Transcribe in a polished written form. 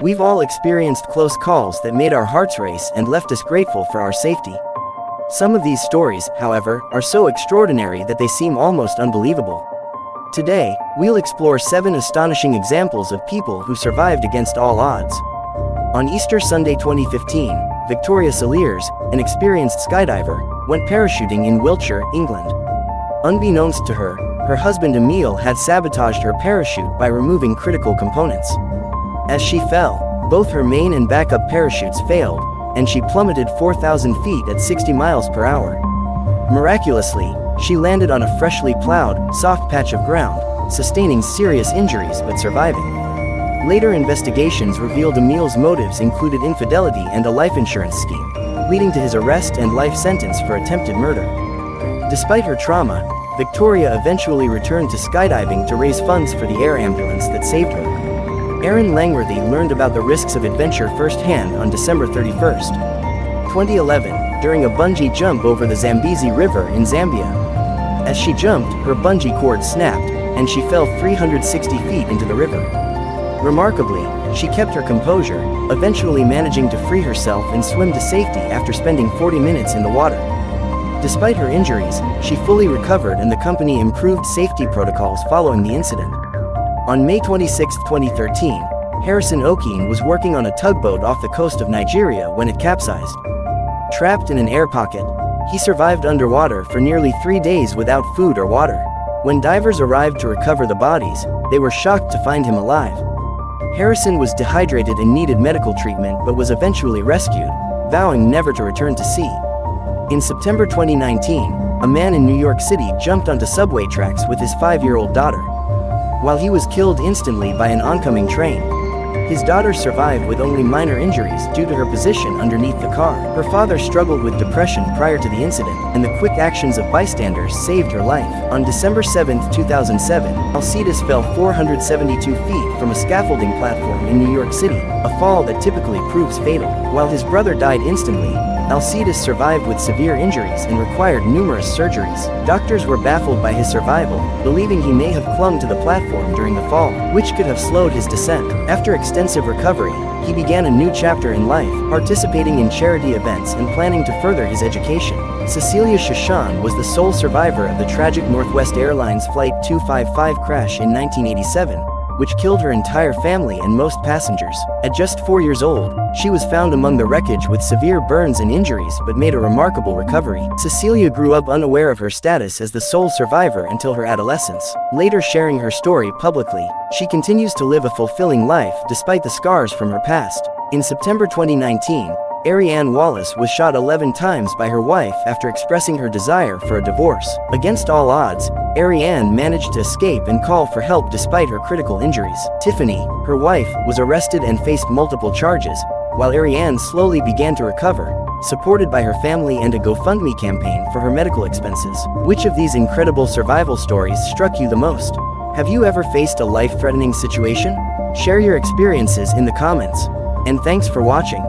We've all experienced close calls that made our hearts race and left us grateful for our safety. Some of these stories, however, are so extraordinary that they seem almost unbelievable. Today, we'll explore 7 astonishing examples of people who survived against all odds. On Easter Sunday 2015, Victoria Cilliers, an experienced skydiver, went parachuting in Wiltshire, England. Unbeknownst to her, her husband Emil had sabotaged her parachute by removing critical components. As she fell, both her main and backup parachutes failed, and she plummeted 4,000 feet at 60 miles per hour. Miraculously, she landed on a freshly plowed, soft patch of ground, sustaining serious injuries but surviving. Later investigations revealed Emil's motives included infidelity and a life insurance scheme, leading to his arrest and life sentence for attempted murder. Despite her trauma, Victoria eventually returned to skydiving to raise funds for the air ambulance that saved her. Aaron Langworthy learned about the risks of adventure firsthand on December 31, 2011, during a bungee jump over the Zambezi River in Zambia. As she jumped, her bungee cord snapped, and she fell 360 feet into the river. Remarkably, she kept her composure, eventually managing to free herself and swim to safety after spending 40 minutes in the water. Despite her injuries, she fully recovered and the company improved safety protocols following the incident. On May 26, 2013, Harrison Okene was working on a tugboat off the coast of Nigeria when it capsized. Trapped in an air pocket, he survived underwater for nearly 3 days without food or water. When divers arrived to recover the bodies, they were shocked to find him alive. Harrison was dehydrated and needed medical treatment but was eventually rescued, vowing never to return to sea. In September 2019, a man in New York City jumped onto subway tracks with his 5-year-old daughter. While he was killed instantly by an oncoming train, his daughter survived with only minor injuries due to her position underneath the car. Her father struggled with depression prior to the incident, and the quick actions of bystanders saved her life. On December 7, 2007, Alcides fell 472 feet from a scaffolding platform in New York City, a fall that typically proves fatal. While his brother died instantly, Alcides survived with severe injuries and required numerous surgeries. Doctors were baffled by his survival, believing he may have clung to the platform during the fall, which could have slowed his descent. After extensive recovery, he began a new chapter in life, participating in charity events and planning to further his education. Cecilia Shashan was the sole survivor of the tragic Northwest Airlines Flight 255 crash in 1987, which killed her entire family and most passengers. At just 4 years old, she was found among the wreckage with severe burns and injuries but made a remarkable recovery. Cecilia grew up unaware of her status as the sole survivor until her adolescence. Later sharing her story publicly, she continues to live a fulfilling life despite the scars from her past. In September 2019, Ariane Wallace was shot 11 times by her wife after expressing her desire for a divorce. Against all odds, Ariane managed to escape and call for help despite her critical injuries. Tiffany, her wife, was arrested and faced multiple charges, while Ariane slowly began to recover, supported by her family and a GoFundMe campaign for her medical expenses. Which of these incredible survival stories struck you the most? Have you ever faced a life-threatening situation? Share your experiences in the comments. And thanks for watching.